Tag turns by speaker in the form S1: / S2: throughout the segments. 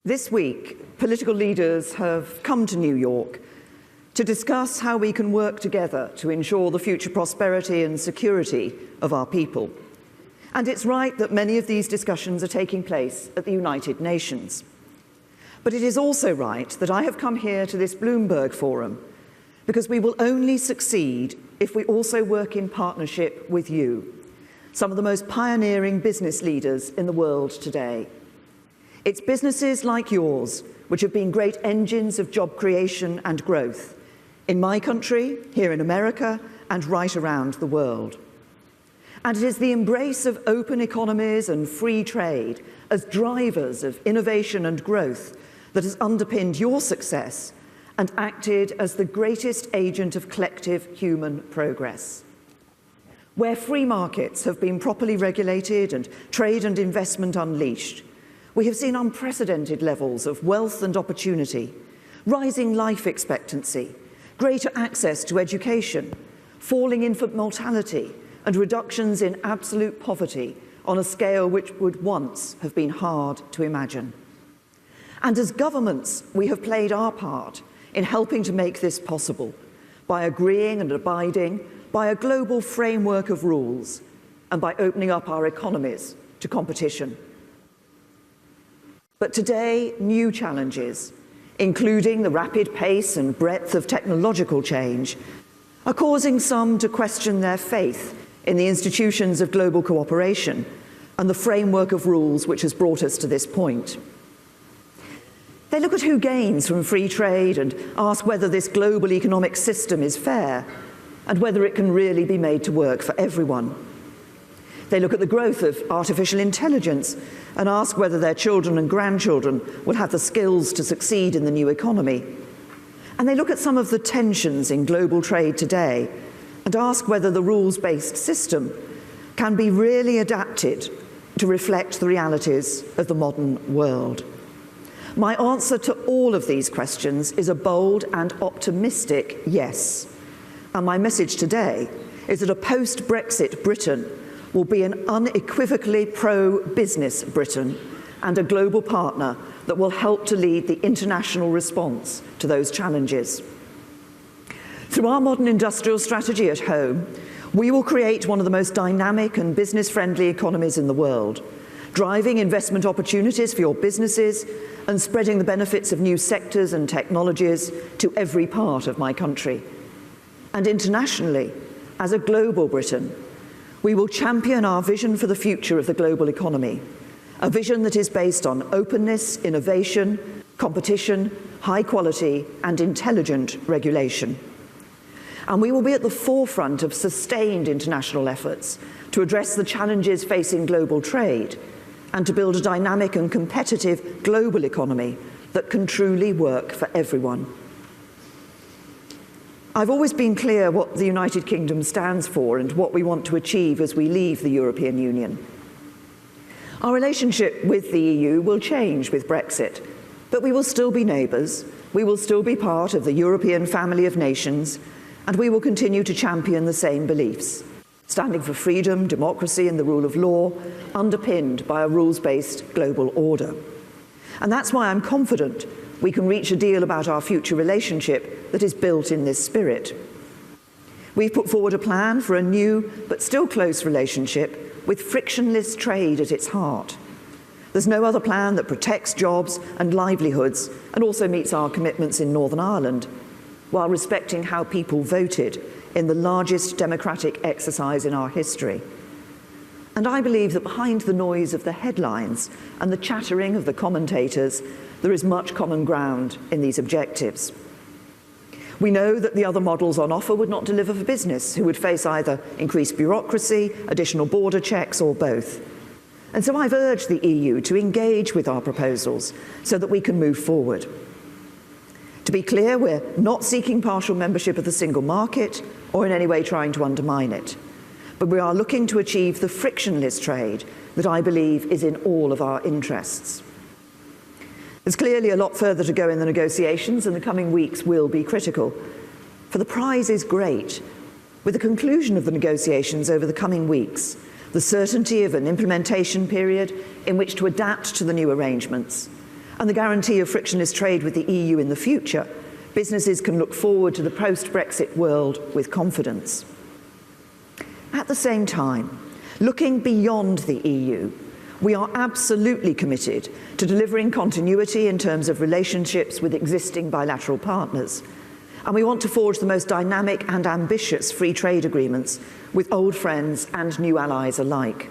S1: This week, political leaders have come to New York to discuss how we can work together to ensure the future prosperity and security of our people. And it's right that many of these discussions are taking place at the United Nations. But it is also right that I have come here to this Bloomberg forum because we will only succeed if we also work in partnership with you, some of the most pioneering business leaders in the world today. It's businesses like yours which have been great engines of job creation and growth in my country, here in America, and right around the world. And it is the embrace of open economies and free trade as drivers of innovation and growth that has underpinned your success and acted as the greatest agent of collective human progress. Where free markets have been properly regulated and trade and investment unleashed, we have seen unprecedented levels of wealth and opportunity, rising life expectancy, greater access to education, falling infant mortality, and reductions in absolute poverty on a scale which would once have been hard to imagine. And as governments, we have played our part in helping to make this possible by agreeing and abiding by a global framework of rules and by opening up our economies to competition. But today, new challenges, including the rapid pace and breadth of technological change, are causing some to question their faith in the institutions of global cooperation and the framework of rules which has brought us to this point. They look at who gains from free trade and ask whether this global economic system is fair and whether it can really be made to work for everyone. They look at the growth of artificial intelligence and ask whether their children and grandchildren will have the skills to succeed in the new economy. And they look at some of the tensions in global trade today and ask whether the rules-based system can be really adapted to reflect the realities of the modern world. My answer to all of these questions is a bold and optimistic yes. And my message today is that a post-Brexit Britain will be an unequivocally pro-business Britain and a global partner that will help to lead the international response to those challenges. Through our modern industrial strategy at home, we will create one of the most dynamic and business-friendly economies in the world, driving investment opportunities for your businesses and spreading the benefits of new sectors and technologies to every part of my country. And internationally, as a global Britain, we will champion our vision for the future of the global economy, a vision that is based on openness, innovation, competition, high quality, and intelligent regulation. And we will be at the forefront of sustained international efforts to address the challenges facing global trade and to build a dynamic and competitive global economy that can truly work for everyone. I've always been clear what the United Kingdom stands for and what we want to achieve as we leave the European Union. Our relationship with the EU will change with Brexit, but we will still be neighbours, we will still be part of the European family of nations, and we will continue to champion the same beliefs, standing for freedom, democracy and the rule of law, underpinned by a rules-based global order. And that's why I'm confident we can reach a deal about our future relationship that is built in this spirit. We've put forward a plan for a new but still close relationship with frictionless trade at its heart. There's no other plan that protects jobs and livelihoods and also meets our commitments in Northern Ireland, while respecting how people voted in the largest democratic exercise in our history. And I believe that behind the noise of the headlines and the chattering of the commentators, there is much common ground in these objectives. We know that the other models on offer would not deliver for business, who would face either increased bureaucracy, additional border checks, or both. And so I've urged the EU to engage with our proposals so that we can move forward. To be clear, we're not seeking partial membership of the single market or in any way trying to undermine it. But we are looking to achieve the frictionless trade that I believe is in all of our interests. There's clearly a lot further to go in the negotiations, and the coming weeks will be critical. For the prize is great. With the conclusion of the negotiations over the coming weeks, the certainty of an implementation period in which to adapt to the new arrangements, and the guarantee of frictionless trade with the EU in the future, businesses can look forward to the post-Brexit world with confidence. At the same time, looking beyond the EU, we are absolutely committed to delivering continuity in terms of relationships with existing bilateral partners, and we want to forge the most dynamic and ambitious free trade agreements with old friends and new allies alike.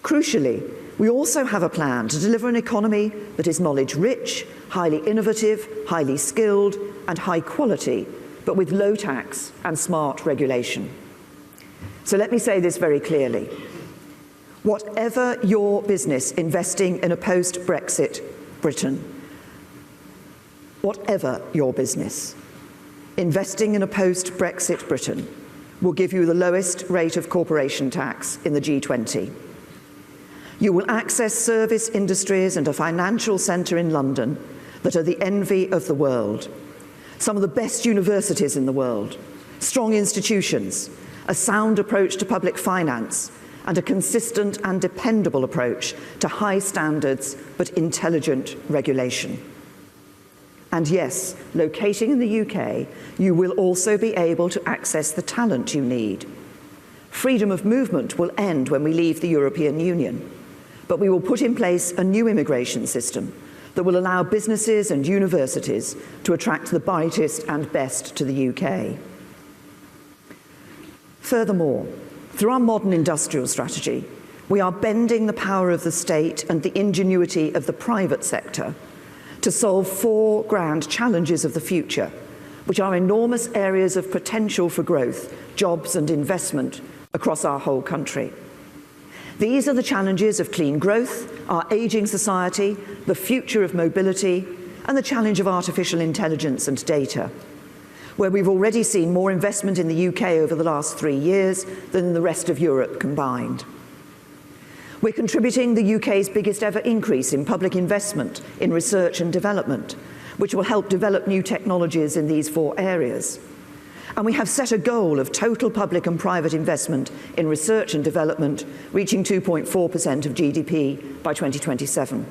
S1: Crucially, we also have a plan to deliver an economy that is knowledge-rich, highly innovative, highly skilled, and high quality, but with low tax and smart regulation. So let me say this very clearly. Whatever your business investing in a post-Brexit Britain, whatever your business investing in a post-Brexit Britain will give you the lowest rate of corporation tax in the G20. You will access service industries and a financial centre in London that are the envy of the world, some of the best universities in the world, strong institutions, a sound approach to public finance, and a consistent and dependable approach to high standards but intelligent regulation. And yes, locating in the UK, you will also be able to access the talent you need. Freedom of movement will end when we leave the European Union, but we will put in place a new immigration system that will allow businesses and universities to attract the brightest and best to the UK. Furthermore, through our modern industrial strategy, we are bending the power of the state and the ingenuity of the private sector to solve 4 grand challenges of the future, which are enormous areas of potential for growth, jobs and investment across our whole country. These are the challenges of clean growth, our ageing society, the future of mobility, and the challenge of artificial intelligence and data, where we've already seen more investment in the UK over the last 3 years than in the rest of Europe combined. We're contributing the UK's biggest ever increase in public investment in research and development, which will help develop new technologies in these 4 areas. And we have set a goal of total public and private investment in research and development reaching 2.4% of GDP by 2027.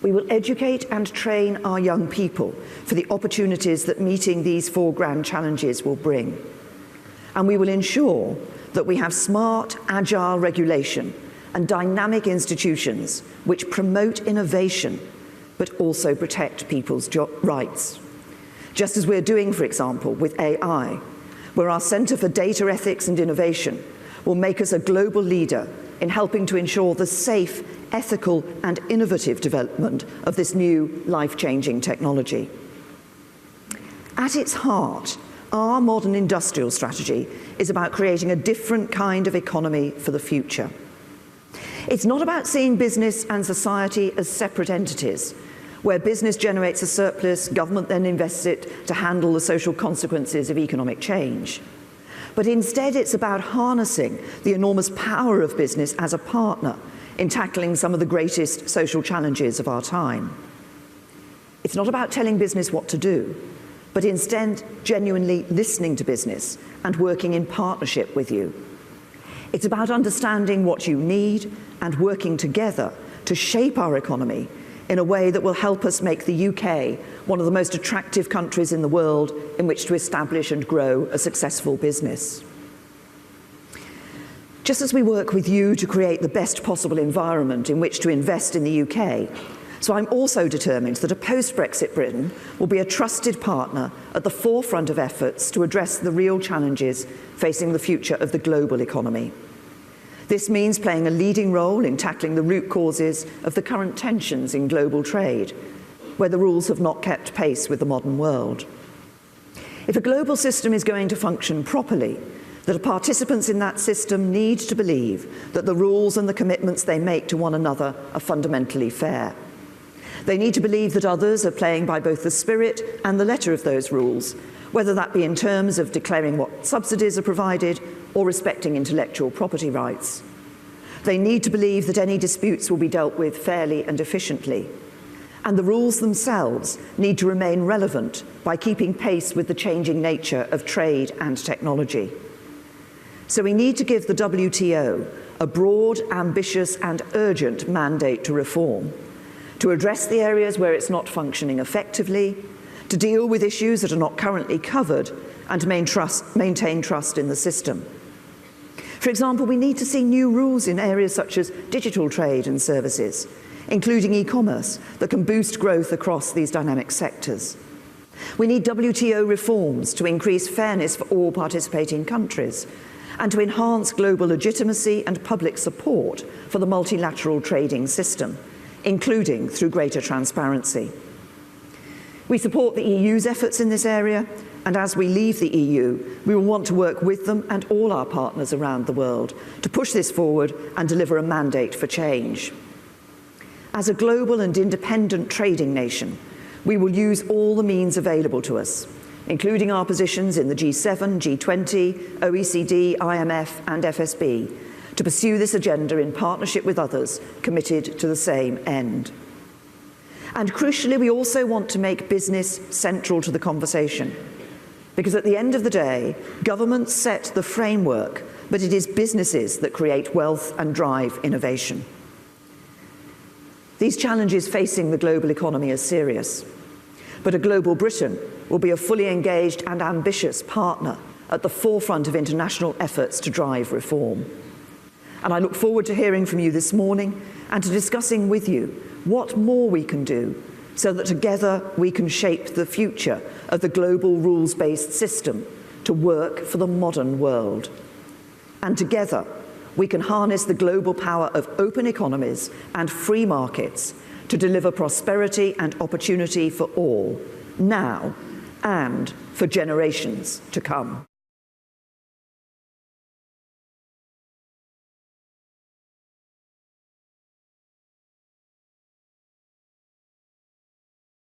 S1: We will educate and train our young people for the opportunities that meeting these 4 grand challenges will bring. And we will ensure that we have smart, agile regulation and dynamic institutions which promote innovation but also protect people's rights. Just as we're doing, for example, with AI, where our Centre for Data Ethics and Innovation will make us a global leader in helping to ensure the safe, ethical, and innovative development of this new life-changing technology. At its heart, our modern industrial strategy is about creating a different kind of economy for the future. It's not about seeing business and society as separate entities, where business generates a surplus, government then invests it to handle the social consequences of economic change. But instead, it's about harnessing the enormous power of business as a partner in tackling some of the greatest social challenges of our time. It's not about telling business what to do, but instead genuinely listening to business and working in partnership with you. It's about understanding what you need and working together to shape our economy in a way that will help us make the UK one of the most attractive countries in the world in which to establish and grow a successful business. Just as we work with you to create the best possible environment in which to invest in the UK, so I'm also determined that a post-Brexit Britain will be a trusted partner at the forefront of efforts to address the real challenges facing the future of the global economy. This means playing a leading role in tackling the root causes of the current tensions in global trade, where the rules have not kept pace with the modern world. If a global system is going to function properly, the participants in that system need to believe that the rules and the commitments they make to one another are fundamentally fair. They need to believe that others are playing by both the spirit and the letter of those rules, whether that be in terms of declaring what subsidies are provided or respecting intellectual property rights. They need to believe that any disputes will be dealt with fairly and efficiently. And the rules themselves need to remain relevant by keeping pace with the changing nature of trade and technology. So we need to give the WTO a broad, ambitious, and urgent mandate to reform, to address the areas where it's not functioning effectively, to deal with issues that are not currently covered, and to maintain trust in the system. For example, we need to see new rules in areas such as digital trade and services, including e-commerce, that can boost growth across these dynamic sectors. We need WTO reforms to increase fairness for all participating countries and to enhance global legitimacy and public support for the multilateral trading system, including through greater transparency. We support the EU's efforts in this area, and as we leave the EU, we will want to work with them and all our partners around the world to push this forward and deliver a mandate for change. As a global and independent trading nation, we will use all the means available to us, including our positions in the G7, G20, OECD, IMF and FSB, to pursue this agenda in partnership with others committed to the same end. And crucially, we also want to make business central to the conversation, because at the end of the day, governments set the framework, but it is businesses that create wealth and drive innovation. These challenges facing the global economy are serious, but a global Britain will be a fully engaged and ambitious partner at the forefront of international efforts to drive reform. And I look forward to hearing from you this morning and to discussing with you what more we can do so that together we can shape the future of the global rules-based system to work for the modern world. And together we can harness the global power of open economies and free markets to deliver prosperity and opportunity for all, now and for generations to come.